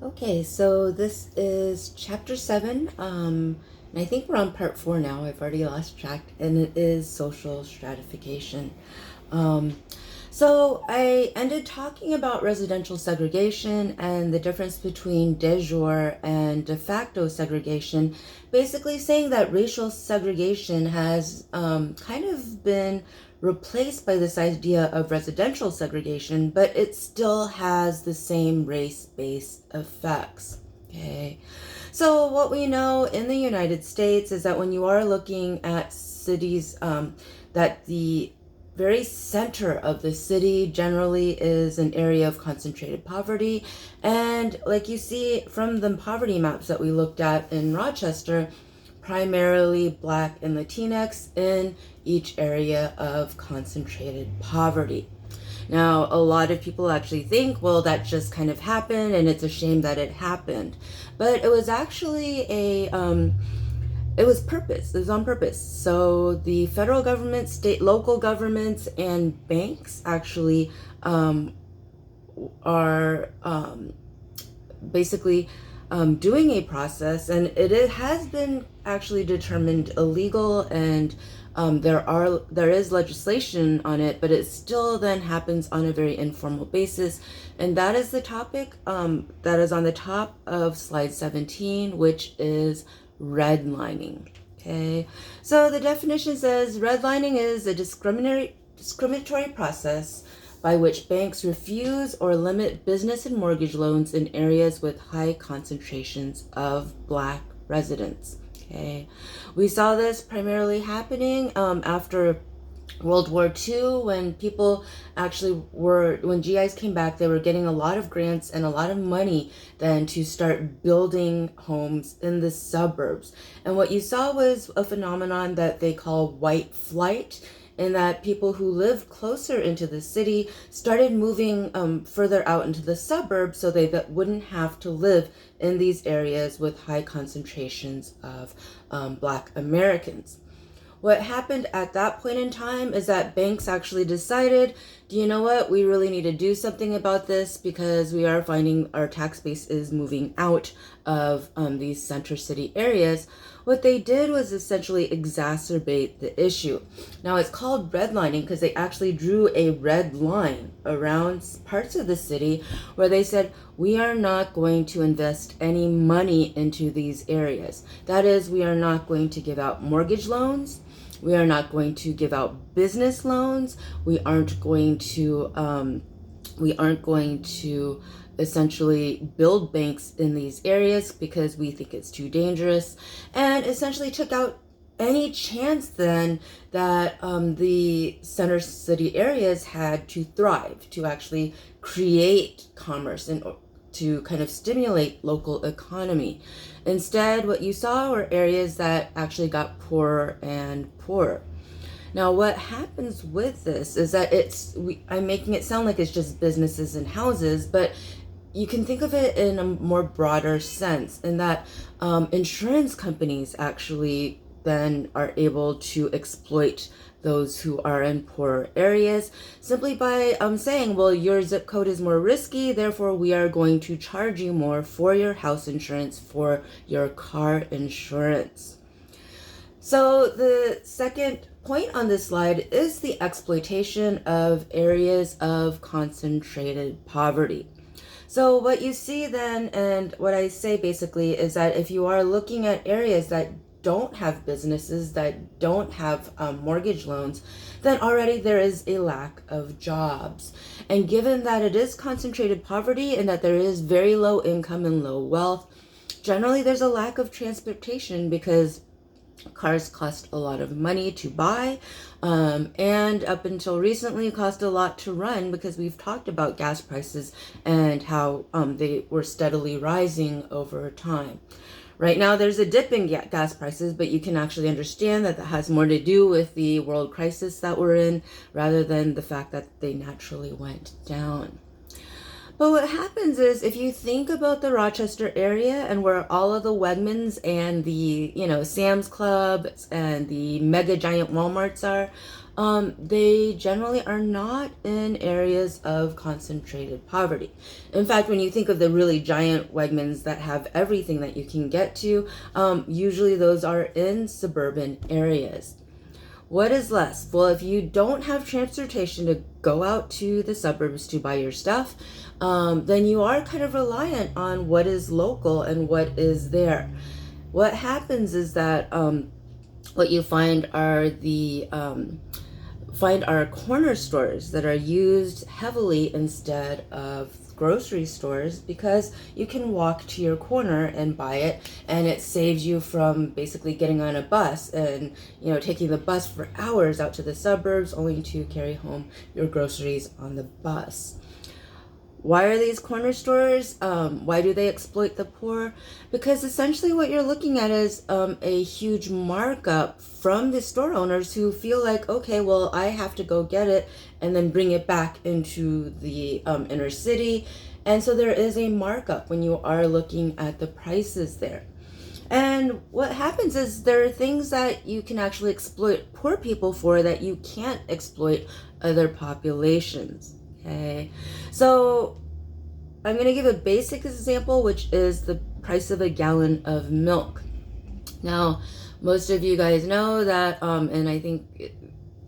Okay, so this is chapter 7. And I think we're on part 4 now. I've already lost track, and it is social stratification. Um, so I ended talking about residential segregation and the difference between de jure and de facto segregation, basically saying that racial segregation has kind of been replaced by this idea of residential segregation, but it still has the same race-based effects. Okay, so what we know in the United States is that when you are looking at cities, that the very center of the city generally is an area of concentrated poverty. And like you see from the poverty maps that we looked at in Rochester, primarily Black and Latinx in each area of concentrated poverty. Now, a lot of people actually think, well, that just kind of happened and it's a shame that it happened. But it was actually it was purpose. It was on purpose. So the federal government, state, local governments, and banks actually are basically doing a process, and it has been actually determined illegal, and there is legislation on it, but it still then happens on a very informal basis, and that is the topic that is on the top of slide 17, which is redlining. Okay, so the definition says redlining is a discriminatory process by which banks refuse or limit business and mortgage loans in areas with high concentrations of Black residents. Okay, we saw this primarily happening after World War II, when people actually when GIs came back, they were getting a lot of grants and a lot of money then to start building homes in the suburbs. And what you saw was a phenomenon that they call white flight, in that people who lived closer into the city started moving further out into the suburbs so they wouldn't have to live in these areas with high concentrations of Black Americans. What happened at that point in time is that banks actually decided, do you know what, we really need to do something about this, because we are finding our tax base is moving out of these center city areas. What they did was essentially exacerbate the issue. Now it's called redlining because they actually drew a red line around parts of the city where they said, we are not going to invest any money into these areas. That is, we are not going to give out mortgage loans. We are not going to give out business loans. We aren't going to essentially build banks in these areas because we think it's too dangerous, and essentially took out any chance then that the center city areas had to thrive, to actually create commerce and to kind of stimulate local economy. Instead, what you saw were areas that actually got poorer and poorer. Now, what happens with this is that I'm making it sound like it's just businesses and houses, but you can think of it in a more broader sense, in that insurance companies actually then are able to exploit those who are in poorer areas simply by saying, well, your zip code is more risky, therefore we are going to charge you more for your house insurance, for your car insurance. So the second point on this slide is the exploitation of areas of concentrated poverty. So what you see then, and what I say basically, is that if you are looking at areas that don't have businesses, that don't have mortgage loans, then already there is a lack of jobs. And given that it is concentrated poverty and that there is very low income and low wealth, generally there's a lack of transportation because cars cost a lot of money to buy, and up until recently cost a lot to run, because we've talked about gas prices and how they were steadily rising over time. Right now there's a dip in gas prices, but you can actually understand that that has more to do with the world crisis that we're in rather than the fact that they naturally went down. But what happens is, if you think about the Rochester area and where all of the Wegmans and the, Sam's Clubs and the mega giant Walmarts are, they generally are not in areas of concentrated poverty. In fact, when you think of the really giant Wegmans that have everything that you can get to, usually those are in suburban areas. What is less? Well, if you don't have transportation to go out to the suburbs to buy your stuff, then you are kind of reliant on what is local and what is there. What happens is that what you find are corner stores that are used heavily instead of grocery stores, because you can walk to your corner and buy it, and it saves you from basically getting on a bus and taking the bus for hours out to the suburbs only to carry home your groceries on the bus. Why are these corner stores? Why do they exploit the poor? Because essentially what you're looking at is a huge markup from the store owners who feel like, okay, well, I have to go get it and then bring it back into the inner city. And so there is a markup when you are looking at the prices there. And what happens is there are things that you can actually exploit poor people for that you can't exploit other populations. Okay, so I'm going to give a basic example, which is the price of a gallon of milk. Now, most of you guys know that, and I think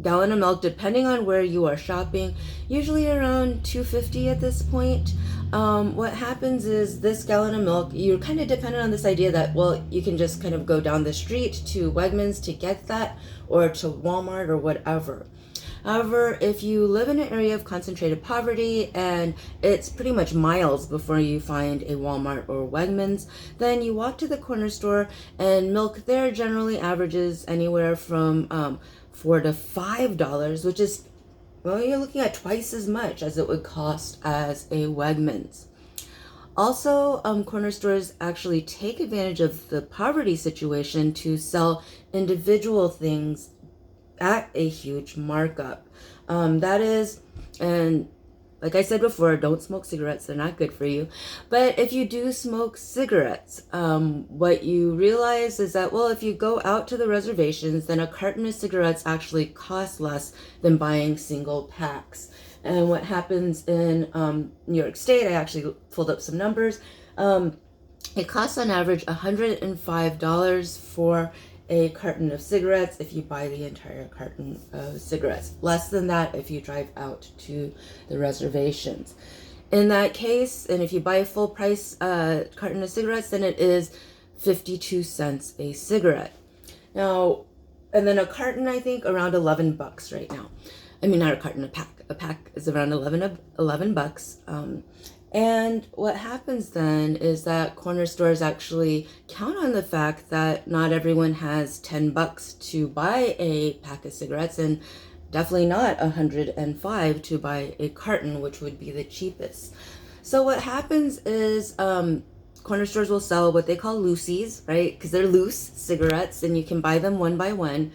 gallon of milk, depending on where you are shopping, usually around $2.50 at this point. What happens is this gallon of milk, you're kind of dependent on this idea that, well, you can just kind of go down the street to Wegmans to get that, or to Walmart or whatever. However, if you live in an area of concentrated poverty and it's pretty much miles before you find a Walmart or Wegmans, then you walk to the corner store, and milk there generally averages anywhere from $4 to $5, which is, well, you're looking at twice as much as it would cost as a Wegmans. Also, corner stores actually take advantage of the poverty situation to sell individual things at a huge markup. That is, and like I said before, don't smoke cigarettes, they're not good for you. But if you do smoke cigarettes, what you realize is that, well, if you go out to the reservations, then a carton of cigarettes actually costs less than buying single packs. And what happens in New York State, I actually pulled up some numbers, it costs on average $105 for a carton of cigarettes if you buy the entire carton of cigarettes. Less than that if you drive out to the reservations. In that case, and if you buy a full price carton of cigarettes, then it is 52 cents a cigarette. Now, and then a carton, I think, around $11 right now. I mean, not a carton, a pack. A pack is around $11. And what happens then is that corner stores actually count on the fact that not everyone has $10 to buy a pack of cigarettes, and definitely not $105 to buy a carton, which would be the cheapest. So what happens is corner stores will sell what they call loosies, right? Because they're loose cigarettes and you can buy them one by one.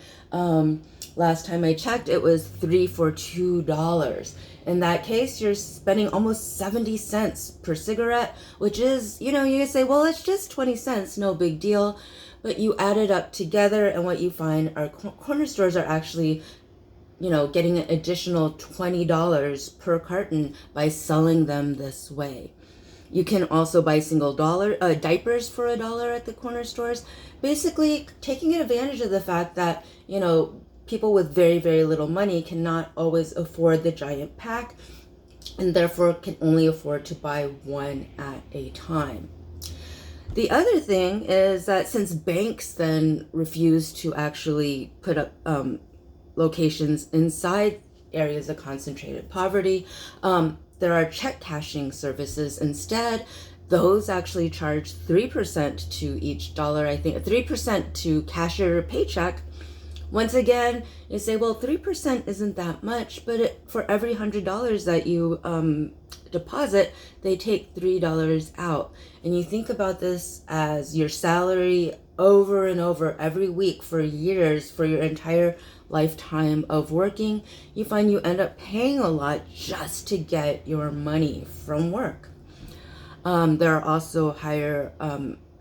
Last time I checked, it was 3 for $2. In that case, you're spending almost 70 cents per cigarette, which is, you can say, well, it's just 20 cents, no big deal. But you add it up together, and what you find are corner stores are actually, getting an additional $20 per carton by selling them this way. You can also buy single diapers for $1 at the corner stores, basically taking advantage of the fact that, people with very, very little money cannot always afford the giant pack, and therefore can only afford to buy one at a time. The other thing is that since banks then refuse to actually put up locations inside areas of concentrated poverty, there are check cashing services instead. Those actually charge 3% to each dollar, I think, 3% to cash your paycheck. Once again, you say, well, 3% isn't that much, but for every $100 that you deposit, they take $3 out. And you think about this as your salary over and over every week for years, for your entire lifetime of working, you find you end up paying a lot just to get your money from work. There are also higher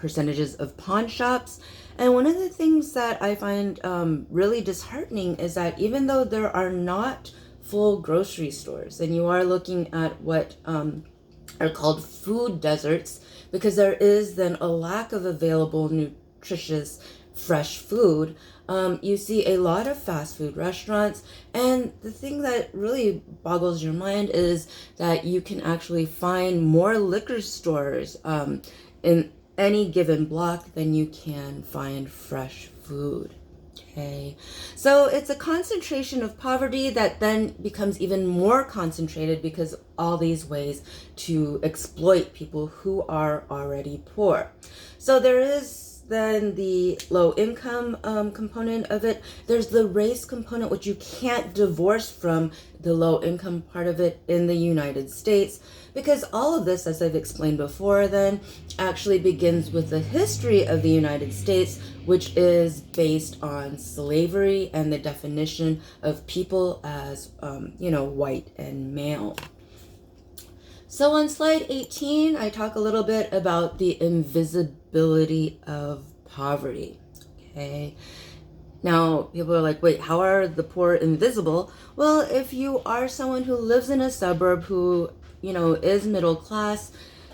percentages of pawn shops. And one of the things that I find really disheartening is that even though there are not full grocery stores, and you are looking at what are called food deserts, because there is then a lack of available nutritious fresh food, you see a lot of fast food restaurants. And the thing that really boggles your mind is that you can actually find more liquor stores in any given block than you can find fresh food. Okay, so it's a concentration of poverty that then becomes even more concentrated because of all these ways to exploit people who are already poor. So there is then the low income component of it. There's the race component, which you can't divorce from the low income part of it in the United States, because all of this, as I've explained before, then actually begins with the history of the United States, which is based on slavery and the definition of people as, white and male. So on slide 18, I talk a little bit about the invisibility of poverty. Okay. Now, people are like, wait, how are the poor invisible? Well, if you are someone who lives in a suburb who, is middle class,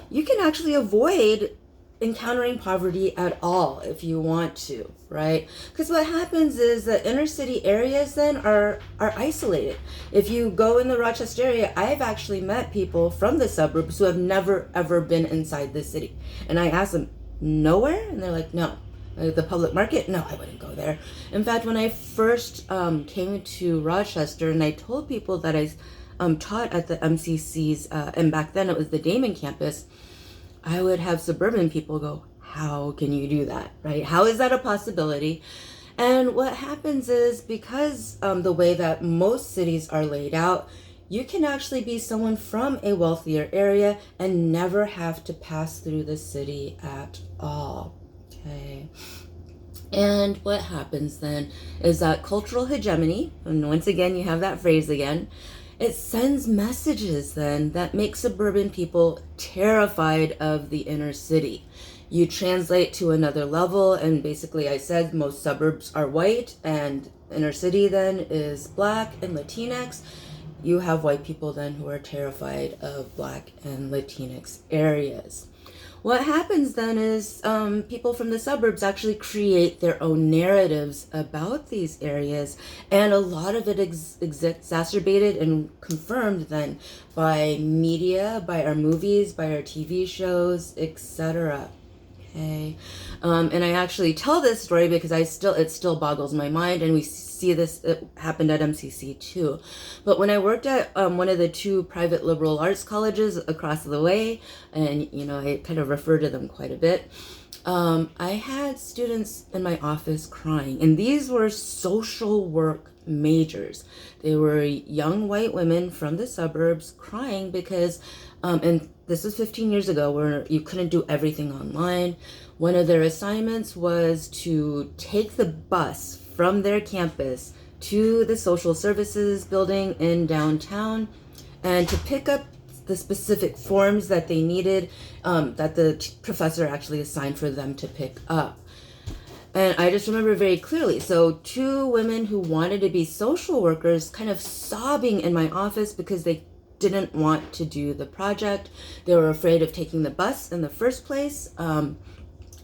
you can actually avoid encountering poverty at all if you want to, right? Because what happens is the inner city areas then are isolated. If you go in the Rochester area, I've actually met people from the suburbs who have never ever been inside the city, and I ask them, nowhere? And they're like, no. Like the public market? No, I wouldn't go there. In fact, when I first came to Rochester, and I told people that I taught at the MCC's, and back then it was the Damon campus, I would have suburban people go, how can you do that, right? How is that a possibility? And what happens is, because the way that most cities are laid out, you can actually be someone from a wealthier area and never have to pass through the city at all, okay? And what happens then is that cultural hegemony, and once again, you have that phrase again, it sends messages then that make suburban people terrified of the inner city. You translate to another level, and basically I said most suburbs are white and inner city then is black and Latinx. You have white people then who are terrified of black and Latinx areas. What happens then is people from the suburbs actually create their own narratives about these areas, and a lot of it exacerbated and confirmed then by media, by our movies, by our TV shows, etc. Okay, and I actually tell this story because it still boggles my mind, and we see this, it happened at MCC too. But when I worked at one of the two private liberal arts colleges across the way, and I kind of refer to them quite a bit, I had students in my office crying, and these were social work majors. They were young white women from the suburbs crying because, and this was 15 years ago, where you couldn't do everything online. One of their assignments was to take the bus from their campus to the social services building in downtown and to pick up the specific forms that they needed, that the professor actually assigned for them to pick up. And I just remember very clearly, so two women who wanted to be social workers kind of sobbing in my office because they didn't want to do the project. They were afraid of taking the bus in the first place. And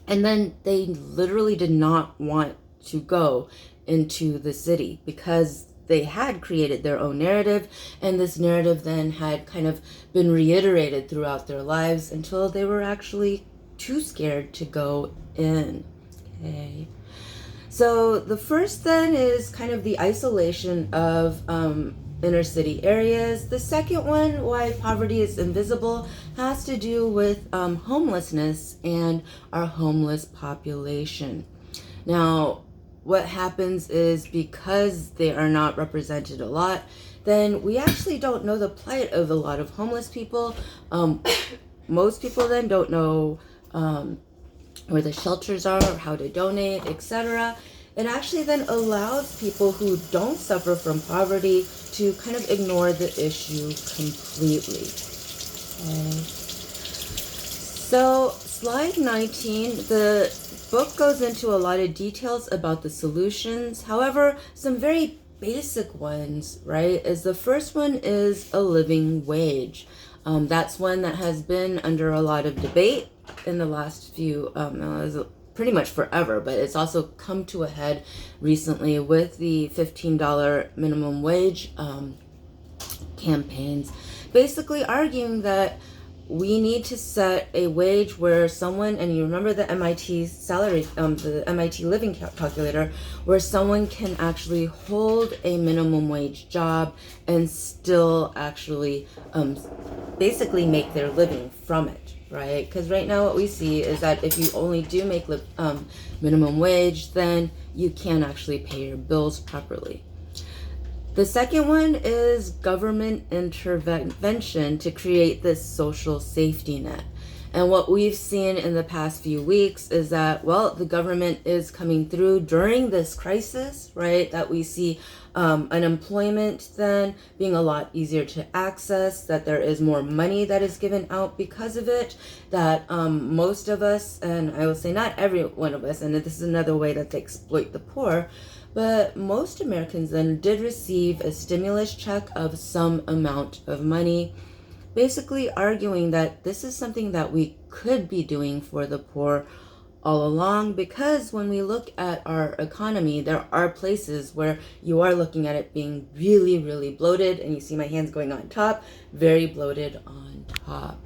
then they literally did not want to go into the city because they had created their own narrative, and this narrative then had kind of been reiterated throughout their lives until they were actually too scared to go in. Okay. So the first then is kind of the isolation of inner city areas. The second one, why poverty is invisible, has to do with homelessness and our homeless population. Now, what happens is, because they are not represented a lot, then we actually don't know the plight of a lot of homeless people. Most people then don't know where the shelters are or how to donate, etc. It actually then allows people who don't suffer from poverty to kind of ignore the issue completely. Okay. So, slide 19, the book goes into a lot of details about the solutions. However, some very basic ones, right, is the first one is a living wage. That's one that has been under a lot of debate in the last few, pretty much forever, but it's also come to a head recently with the $15 minimum wage campaigns, basically arguing that we need to set a wage where someone, and you remember the MIT salary, the MIT living calculator, where someone can actually hold a minimum wage job and still actually basically make their living from it, right? Because right now what we see is that if you only do make minimum wage, then you can't actually pay your bills properly. The second one is government intervention to create this social safety net. And what we've seen in the past few weeks is that, well, the government is coming through during this crisis, right? That we see unemployment then being a lot easier to access, that there is more money that is given out because of it, that most of us, and I will say not every one of us, and this is another way that they exploit the poor, but most Americans then did receive a stimulus check of some amount of money, basically arguing that this is something that we could be doing for the poor all along, because when we look at our economy, there are places where you are looking at it being really, really bloated, and you see my hands going on top, very bloated on top.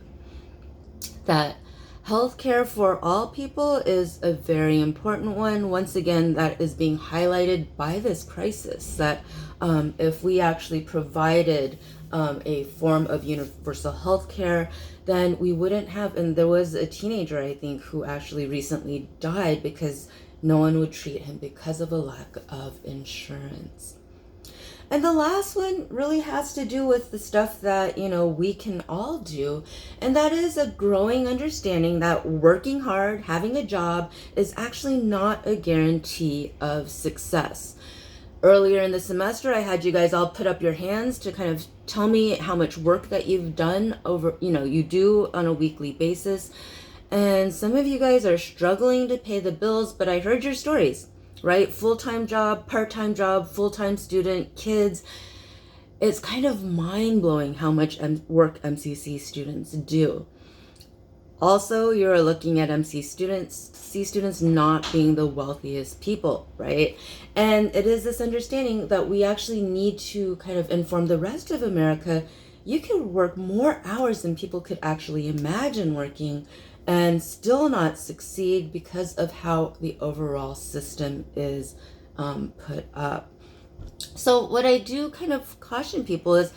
That healthcare for all people is a very important one. Once again, that is being highlighted by this crisis, that if we actually provided a form of universal healthcare, then we wouldn't have, and there was a teenager, I think, who actually recently died because no one would treat him because of a lack of insurance. And the last one really has to do with the stuff that, we can all do. And that is a growing understanding that working hard, having a job, is actually not a guarantee of success. Earlier in the semester, I had you guys all put up your hands to kind of tell me how much work that you've done over, you do on a weekly basis. And some of you guys are struggling to pay the bills, but I heard your stories. Right? Full-time job, part-time job, full-time student, kids. It's kind of mind-blowing how much work MCC students do. Also, you're looking at C students not being the wealthiest people, right? And it is this understanding that we actually need to kind of inform the rest of America. You can work more hours than people could actually imagine working and still not succeed because of how the overall system is put up. So what I do kind of caution people is,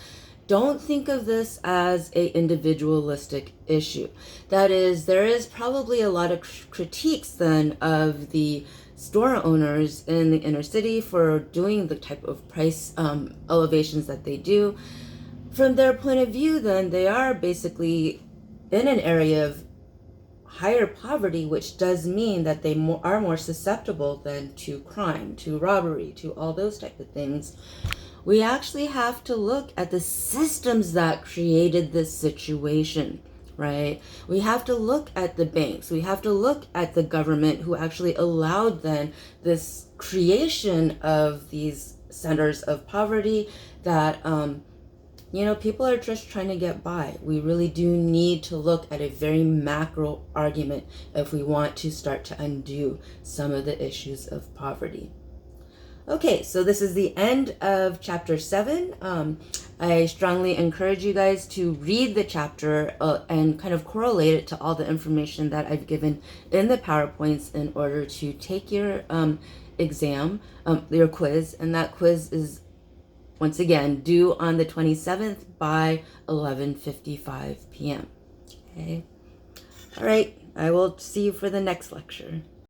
don't think of this as a individualistic issue. That is, there is probably a lot of critiques then of the store owners in the inner city for doing the type of price elevations that they do. From their point of view, then, they are basically in an area of higher poverty, which does mean that they are more susceptible than to crime, to robbery, to all those type of things. We actually have to look at the systems that created this situation, right? We have to look at the banks. We have to look at the government who actually allowed then this creation of these centers of poverty that, people are just trying to get by. We really do need to look at a very macro argument if we want to start to undo some of the issues of poverty. Okay, so this is the end of chapter 7. I strongly encourage you guys to read the chapter and kind of correlate it to all the information that I've given in the PowerPoints in order to take your exam, your quiz, and that quiz is once again due on the 27th by 11:55 p.m. Okay. All right. I will see you for the next lecture.